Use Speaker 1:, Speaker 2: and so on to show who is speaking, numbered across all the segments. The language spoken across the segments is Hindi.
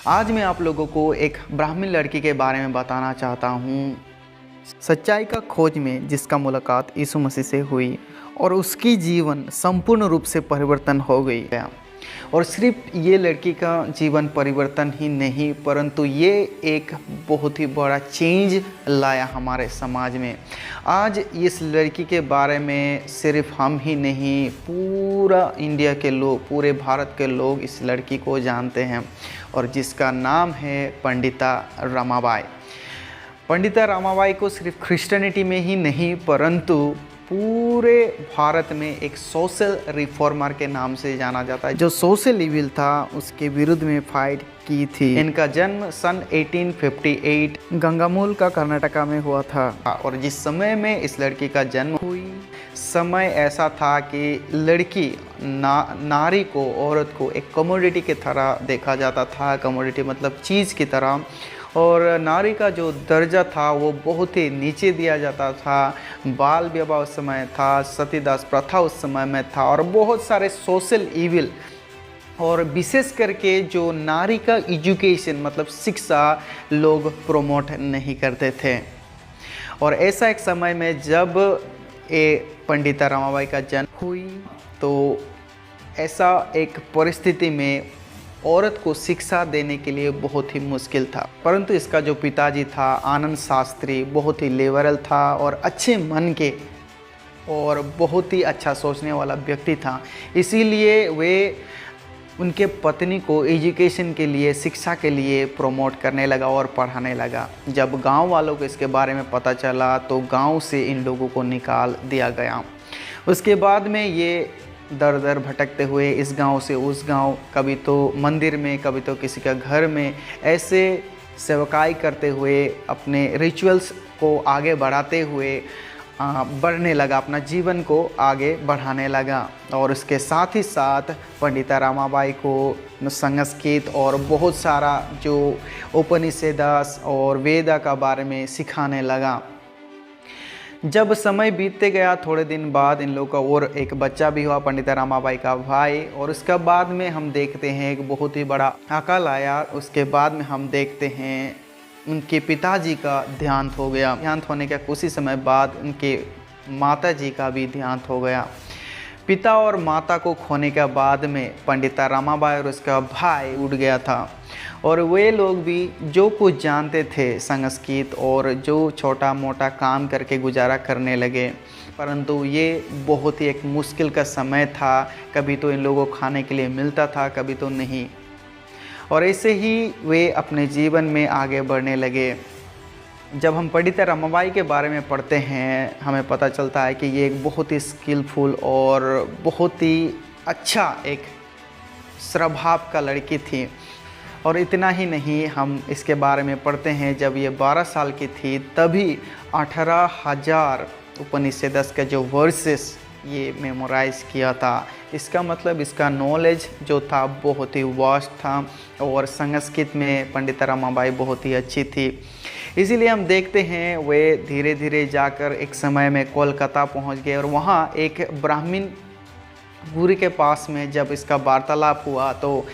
Speaker 1: आज मैं आप लोगों को एक ब्राह्मण लड़की के बारे में बताना चाहता हूँ। सच्चाई का खोज में जिसका मुलाकात यीशु मसीह से हुई और उसकी जीवन संपूर्ण रूप से परिवर्तन हो गई है। और सिर्फ ये लड़की का जीवन परिवर्तन ही नहीं, परंतु ये एक बहुत ही बड़ा चेंज लाया हमारे समाज में। आज इस लड़की के बारे में सिर्फ हम ही नहीं, पूरा इंडिया के लोग, पूरे भारत के लोग इस लड़की को जानते हैं, और जिसका नाम है पंडिता रमाबाई। पंडिता रमाबाई को सिर्फ क्रिश्चियनिटी में ही नहीं, परंतु पूरे भारत में एक सोशल रिफॉर्मर के नाम से जाना जाता है, जो सोशल इविल था उसके विरुद्ध में फाइट की थी। इनका जन्म सन 1858 गंगामूल का कर्नाटका में हुआ था। और जिस समय में इस लड़की का जन्म हुई, समय ऐसा था कि लड़की नारी को, औरत को एक कमोडिटी की तरह देखा जाता था। कमोडिटी मतलब चीज़ की तरह। और नारी का जो दर्जा था वो बहुत ही नीचे दिया जाता था। बाल विवाह उस समय था, सतीदाह प्रथा उस समय में था, और बहुत सारे सोशल इविल, और विशेष करके जो नारी का एजुकेशन मतलब शिक्षा लोग प्रमोट नहीं करते थे। और ऐसा एक समय में जब ये पंडिता रमाबाई का जन्म हुई, तो ऐसा एक परिस्थिति में औरत को शिक्षा देने के लिए बहुत ही मुश्किल था। परंतु इसका जो पिताजी था आनंद शास्त्री, बहुत ही लिबरल था और अच्छे मन के और बहुत ही अच्छा सोचने वाला व्यक्ति था। इसीलिए वे उनके पत्नी को एजुकेशन के लिए, शिक्षा के लिए प्रमोट करने लगा और पढ़ाने लगा। जब गांव वालों को इसके बारे में पता चला तो गांव से इन लोगों को निकाल दिया गया। उसके बाद में ये दर दर भटकते हुए इस गांव से उस गांव, कभी तो मंदिर में, कभी तो किसी का घर में, ऐसे सेवकाई करते हुए अपने रिचुअल्स को आगे बढ़ाते हुए बढ़ने लगा, अपना जीवन को आगे बढ़ाने लगा। और उसके साथ ही साथ पंडिता रमाबाई को संस्कृत और बहुत सारा जो उपनिषद और वेद का बारे में सिखाने लगा। जब समय बीतते गया, थोड़े दिन बाद इन लोगों का और एक बच्चा भी हुआ, पंडिता रमाबाई का भाई। और उसके बाद में हम देखते हैं एक बहुत ही बड़ा अकाल आया। उसके बाद में हम देखते हैं उनके पिताजी का देहांत हो गया। देहांत होने के कुछ ही समय बाद उनके माता जी का भी देहांत हो गया। पिता और माता को खोने के बाद में पंडिता रमाबाई और उसका भाई उठ गया था। और वे लोग भी जो कुछ जानते थे संस्कृत, और जो छोटा मोटा काम करके गुजारा करने लगे। परंतु ये बहुत ही एक मुश्किल का समय था। कभी तो इन लोगों को खाने के लिए मिलता था, कभी तो नहीं। और ऐसे ही वे अपने जीवन में आगे बढ़ने लगे। जब हम पंडिता रमाबाई के बारे में पढ़ते हैं, हमें पता चलता है कि ये एक बहुत ही स्किलफुल और बहुत ही अच्छा एक स्वभाव का लड़की थी। और इतना ही नहीं, हम इसके बारे में पढ़ते हैं जब ये 12 साल की थी तभी 18,000 उपनिषद का जो वर्सेस ये मेमोराइज किया था। इसका मतलब इसका नॉलेज जो था बहुत ही वास्ट था। और संस्कृत में पंडिता रमाबाई बहुत ही अच्छी थी। इसीलिए हम देखते हैं वे धीरे धीरे जाकर एक समय में कोलकाता पहुंच गए। और वहाँ एक ब्राह्मण गुरु के पास में जब इसका वार्तालाप हुआ, तो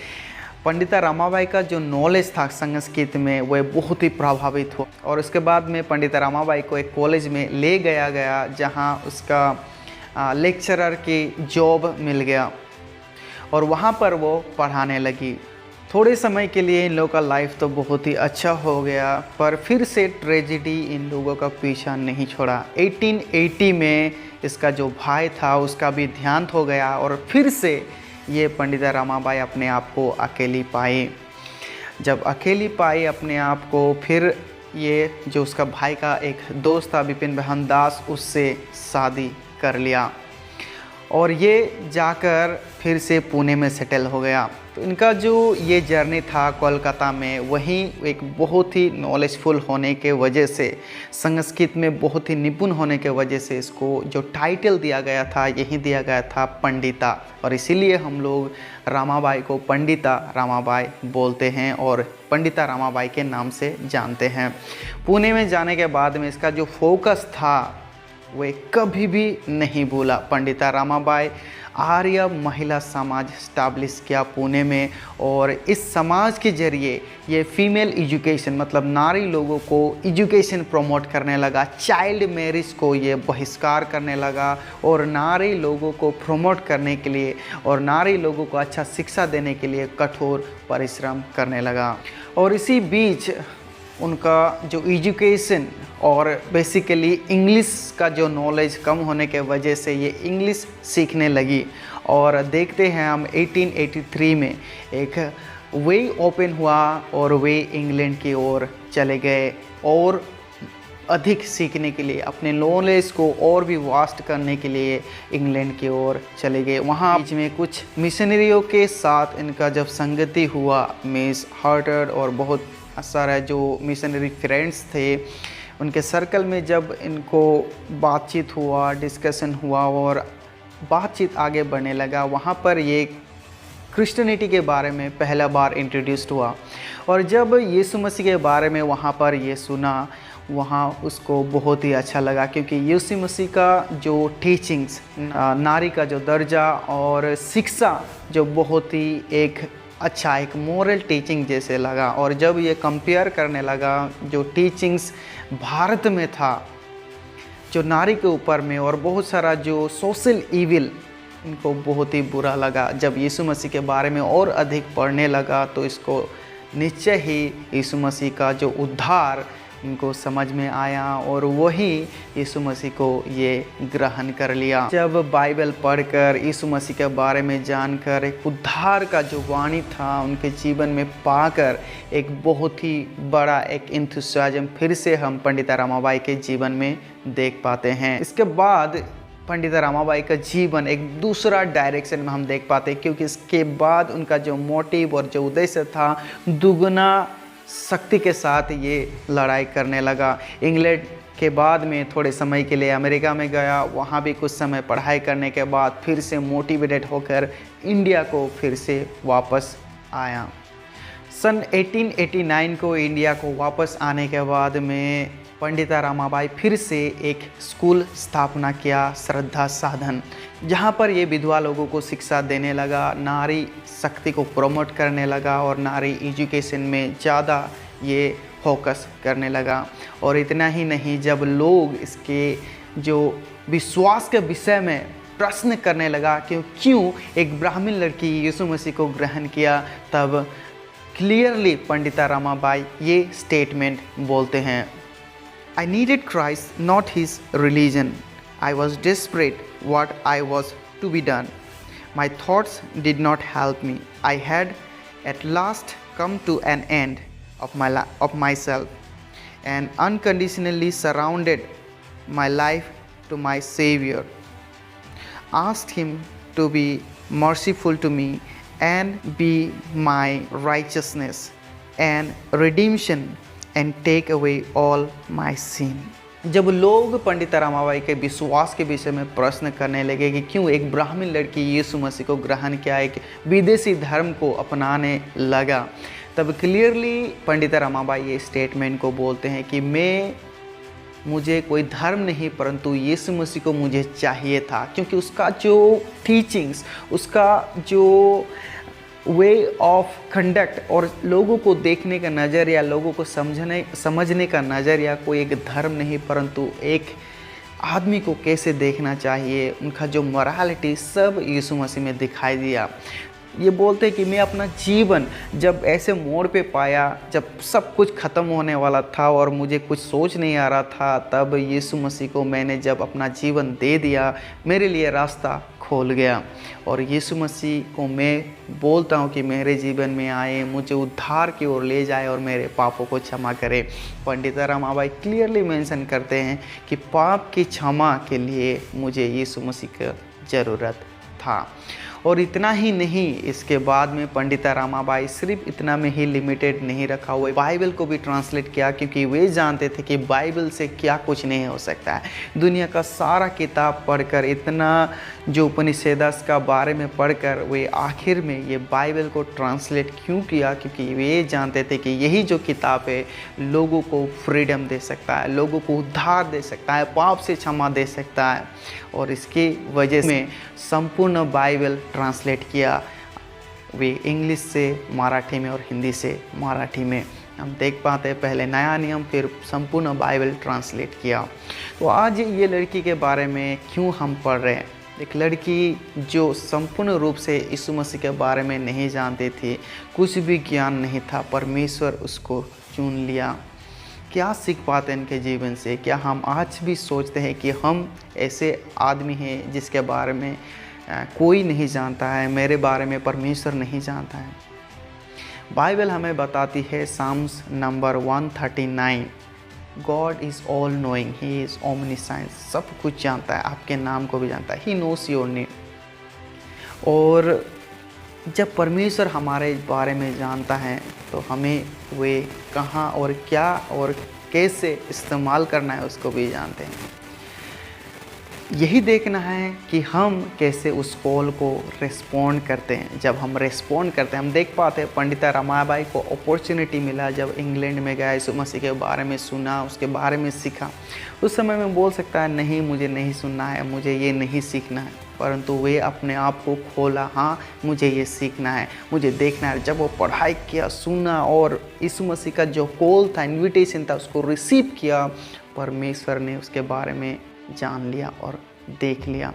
Speaker 1: पंडिता रमाबाई का जो नॉलेज था संस्कृत में वह बहुत ही प्रभावित हुआ। और उसके बाद में पंडिता रमाबाई को एक कॉलेज में ले गया जहाँ उसका लेक्चरर की जॉब मिल गया, और वहाँ पर वो पढ़ाने लगी। थोड़े समय के लिए इन लोगों का लाइफ तो बहुत ही अच्छा हो गया, पर फिर से ट्रेजिडी इन लोगों का पीछा नहीं छोड़ा। 1880 में इसका जो भाई था उसका भी देहांत हो गया, और फिर से ये पंडिता रमाबाई अपने आप को अकेली पाई। जब अकेली पाई अपने आप को, फिर ये जो उसका भाई का एक दोस्त था विपिन बहन दास, उससे शादी कर लिया। और ये जाकर फिर से पुणे में सेटल हो गया। तो इनका जो ये जर्नी था कोलकाता में, वहीं एक बहुत ही नॉलेजफुल होने के वजह से, संस्कृत में बहुत ही निपुण होने के वजह से इसको जो टाइटल दिया गया था यही दिया गया था पंडिता। और इसीलिए हम लोग रमाबाई को पंडिता रमाबाई बोलते हैं और पंडिता रमाबाई के नाम से जानते हैं। पुणे में जाने के बाद में इसका जो फोकस था वे कभी भी नहीं भूला। पंडिता रमाबाई आर्य महिला समाज स्टैब्लिश किया पुणे में, और इस समाज के जरिए ये फीमेल एजुकेशन मतलब नारी लोगों को एजुकेशन प्रमोट करने लगा, चाइल्ड मैरिज को ये बहिष्कार करने लगा, और नारी लोगों को प्रमोट करने के लिए और नारी लोगों को अच्छा शिक्षा देने के लिए कठोर परिश्रम करने लगा। और इसी बीच उनका जो एजुकेशन और बेसिकली इंग्लिश का जो नॉलेज कम होने के वजह से ये इंग्लिश सीखने लगी। और देखते हैं हम 1883 में एक वे ओपन हुआ और वे इंग्लैंड की ओर चले गए और अधिक सीखने के लिए, अपने नॉलेज को और भी वास्ट करने के लिए इंग्लैंड की ओर चले गए। वहाँ बीच में कुछ मिशनरियों के साथ इनका जब संगति हुआ, मिस हार्टर और बहुत सारा जो मिशनरी फ्रेंड्स थे, उनके सर्कल में जब इनको बातचीत हुआ, डिस्कशन हुआ और बातचीत आगे बढ़ने लगा, वहाँ पर ये क्रिश्चियनिटी के बारे में पहला बार इंट्रोड्यूस्ड हुआ। और जब यीशु मसीह के बारे में वहाँ पर ये सुना, वहाँ उसको बहुत ही अच्छा लगा, क्योंकि यीशु मसीह का जो टीचिंग्स, नारी का जो दर्जा और शिक्षा जो बहुत ही एक अच्छा एक मोरल टीचिंग जैसे लगा। और जब ये कंपेयर करने लगा जो टीचिंग्स भारत में था जो नारी के ऊपर में, और बहुत सारा जो सोशल इविल, इनको बहुत ही बुरा लगा। जब यीशु मसीह के बारे में और अधिक पढ़ने लगा तो इसको निश्चय ही यीशु मसीह का जो उद्धार इनको समझ में आया, और वही यीशु मसीह को ये ग्रहण कर लिया। जब बाइबल पढ़कर यीशु मसीह के बारे में जानकर एक उद्धार का जो वाणी था उनके जीवन में पाकर एक बहुत ही बड़ा एक एंथुसियाज्म फिर से हम पंडिता रमाबाई के जीवन में देख पाते हैं। इसके बाद पंडिता रमाबाई का जीवन एक दूसरा डायरेक्शन में हम देख पाते हैं, क्योंकि इसके बाद उनका जो मोटिव और जो उद्देश्य था, दुगना शक्ति के साथ ये लड़ाई करने लगा। इंग्लैंड के बाद में थोड़े समय के लिए अमेरिका में गया, वहाँ भी कुछ समय पढ़ाई करने के बाद फिर से मोटिवेटेड होकर इंडिया को फिर से वापस आया। सन 1889 को इंडिया को वापस आने के बाद में पंडिता रमाबाई फिर से एक स्कूल स्थापना किया, श्रद्धा साधन, जहाँ पर ये विधवा लोगों को शिक्षा देने लगा, नारी शक्ति को प्रमोट करने लगा और नारी एजुकेशन में ज़्यादा ये फोकस करने लगा। और इतना ही नहीं, जब लोग इसके जो विश्वास के विषय में प्रश्न करने लगा कि क्यों एक ब्राह्मण लड़की यीशु मसीह को ग्रहण किया, तब क्लियरली पंडिता रमाबाई ये स्टेटमेंट बोलते हैं, I needed Christ, not his religion. I was desperate what I was to be done. My thoughts did not help me. I had at last come to an end of myself and unconditionally surrounded my life to my Savior. Asked him to be merciful to me and be my righteousness and redemption and take away all my sin. जब लोग पंडिता रमाबाई के विश्वास के विषय में प्रश्न करने लगे कि क्यों एक ब्राह्मण लड़की यीशु मसीह को ग्रहण किया, एक विदेशी धर्म को अपनाने लगा, तब क्लियरली पंडिता रमाबाई ये स्टेटमेंट को बोलते हैं कि मुझे कोई धर्म नहीं परंतु यीशु मसीह को मुझे चाहिए था, क्योंकि उसका जो टीचिंग्स, उसका जो वे ऑफ कंडक्ट और लोगों को देखने का नज़रिया, लोगों को समझने का नज़रिया कोई एक धर्म नहीं परंतु एक आदमी को कैसे देखना चाहिए, उनका जो मोरालिटी सब यीशु मसीह में दिखाई दिया। ये बोलते हैं कि मैं अपना जीवन जब ऐसे मोड़ पे पाया, जब सब कुछ ख़त्म होने वाला था और मुझे कुछ सोच नहीं आ रहा था, तब यीशु मसीह को मैंने जब अपना जीवन दे दिया, मेरे लिए रास्ता खोल गया। और यीशु मसीह को मैं बोलता हूँ कि मेरे जीवन में आए, मुझे उद्धार की ओर ले जाए और मेरे पापों को क्षमा करे। पंडिता रमाबाई क्लियरली मेंशन करते हैं कि पाप की क्षमा के लिए मुझे यीशु मसीह की ज़रूरत था। और इतना ही नहीं, इसके बाद में पंडिता रमाबाई सिर्फ इतना में ही लिमिटेड नहीं रखा हुआ, बाइबल को भी ट्रांसलेट किया, क्योंकि वे जानते थे कि बाइबल से क्या कुछ नहीं हो सकता है। दुनिया का सारा किताब पढ़कर, इतना जो उपनिषेदस का बारे में पढ़कर, वे आखिर में ये बाइबल को ट्रांसलेट क्यों किया? क्योंकि वे जानते थे कि यही जो किताब है लोगों को फ्रीडम दे सकता है, लोगों को उद्धार दे सकता है, पाप से क्षमा दे सकता है। और इसकी वजह से संपूर्ण बाइबल ट्रांसलेट किया, वे इंग्लिश से मराठी में और हिंदी से मराठी में। हम देख पाते हैं पहले नया नियम, फिर संपूर्ण बाइबल ट्रांसलेट किया। तो आज ये लड़की के बारे में क्यों हम पढ़ रहे हैं? एक लड़की जो संपूर्ण रूप से यीशु मसीह के बारे में नहीं जानती थी, कुछ भी ज्ञान नहीं था, परमेश्वर उसको चुन लिया। क्या सीख पाते हैं इनके जीवन से? क्या हम आज भी सोचते हैं कि हम ऐसे आदमी हैं जिसके बारे में कोई नहीं जानता है, मेरे बारे में परमेश्वर नहीं जानता है? बाइबल हमें बताती है, Psalms number 139, God is all knowing, he is omniscient, सब कुछ जानता है, आपके नाम को भी जानता है, ही नोस योर नेम। और जब परमेश्वर हमारे बारे में जानता है तो हमें वे कहाँ और क्या और कैसे इस्तेमाल करना है उसको भी जानते हैं। यही देखना है कि हम कैसे उस कॉल को रिस्पॉन्ड करते हैं। जब हम रिस्पॉन्ड करते हैं, हम देख पाते हैं पंडिता रमाबाई को अपॉर्चुनिटी मिला, जब इंग्लैंड में गया, यीशु मसीह के बारे में सुना, उसके बारे में सीखा। उस समय में बोल सकता है नहीं, मुझे नहीं सुनना है, मुझे ये नहीं सीखना है, परंतु वे अपने आप को खोला, हाँ मुझे ये सीखना है, मुझे देखना है। जब वो पढ़ाई किया, सुना और यीशु मसीह का जो कॉल था, इन्विटेशन था, उसको रिसीव किया, परमेश्वर ने उसके बारे में जान लिया और देख लिया,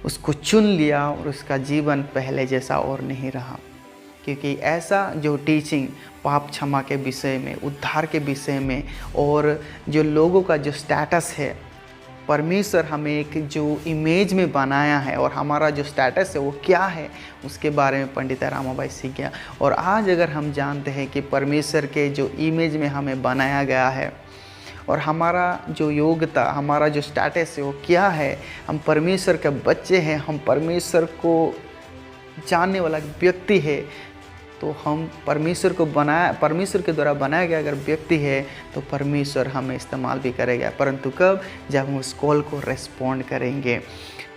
Speaker 1: उसको चुन लिया और उसका जीवन पहले जैसा और नहीं रहा। क्योंकि ऐसा जो टीचिंग पाप क्षमा के विषय में, उद्धार के विषय में, और जो लोगों का जो स्टेटस है, परमेश्वर हमें एक जो इमेज में बनाया है और हमारा जो स्टेटस है वो क्या है, उसके बारे में पंडिता रमाबाई सीख गया। और आज अगर हम जानते हैं कि परमेश्वर के जो इमेज में हमें बनाया गया है और हमारा जो योग्यता, हमारा जो स्टेटस है वो क्या है, हम परमेश्वर के बच्चे हैं, हम परमेश्वर को जानने वाला व्यक्ति है, तो हम परमेश्वर के द्वारा बनाया गया अगर व्यक्ति है तो परमेश्वर हमें इस्तेमाल भी करेगा। परंतु कब? जब हम उस कॉल को रेस्पॉन्ड करेंगे।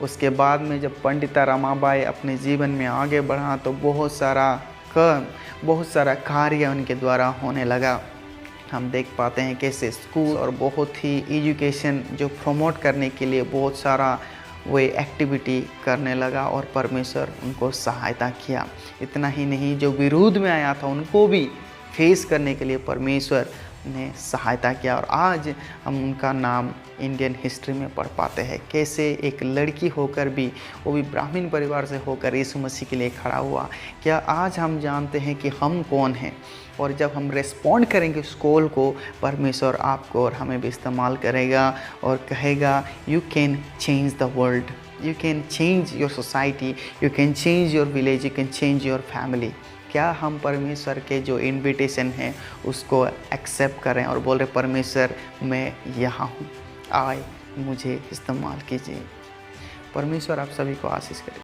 Speaker 1: उसके बाद में जब पंडिता रमाबाई अपने जीवन में आगे बढ़ा तो बहुत सारा कार्य उनके द्वारा होने लगा। हम देख पाते हैं कैसे स्कूल और बहुत ही एजुकेशन जो प्रमोट करने के लिए बहुत सारा वे एक्टिविटी करने लगा और परमेश्वर उनको सहायता किया। इतना ही नहीं, जो विरोध में आया था उनको भी फेस करने के लिए परमेश्वर ने सहायता किया। और आज हम उनका नाम इंडियन हिस्ट्री में पढ़ पाते हैं, कैसे एक लड़की होकर भी, वो भी ब्राह्मण परिवार से होकर, यीशु मसीह के लिए खड़ा हुआ। क्या आज हम जानते हैं कि हम कौन हैं? और जब हम रेस्पॉन्ड करेंगे उस कॉल को, परमेश्वर आपको और हमें भी इस्तेमाल करेगा और कहेगा, you can change the world, you can change your society, you can change your village, you can change your family. क्या हम परमेश्वर के जो इन्विटेशन है उसको एक्सेप्ट करें और बोल रहे, परमेश्वर मैं यहाँ हूँ, आए मुझे इस्तेमाल कीजिए। परमेश्वर आप सभी को आशीष करें।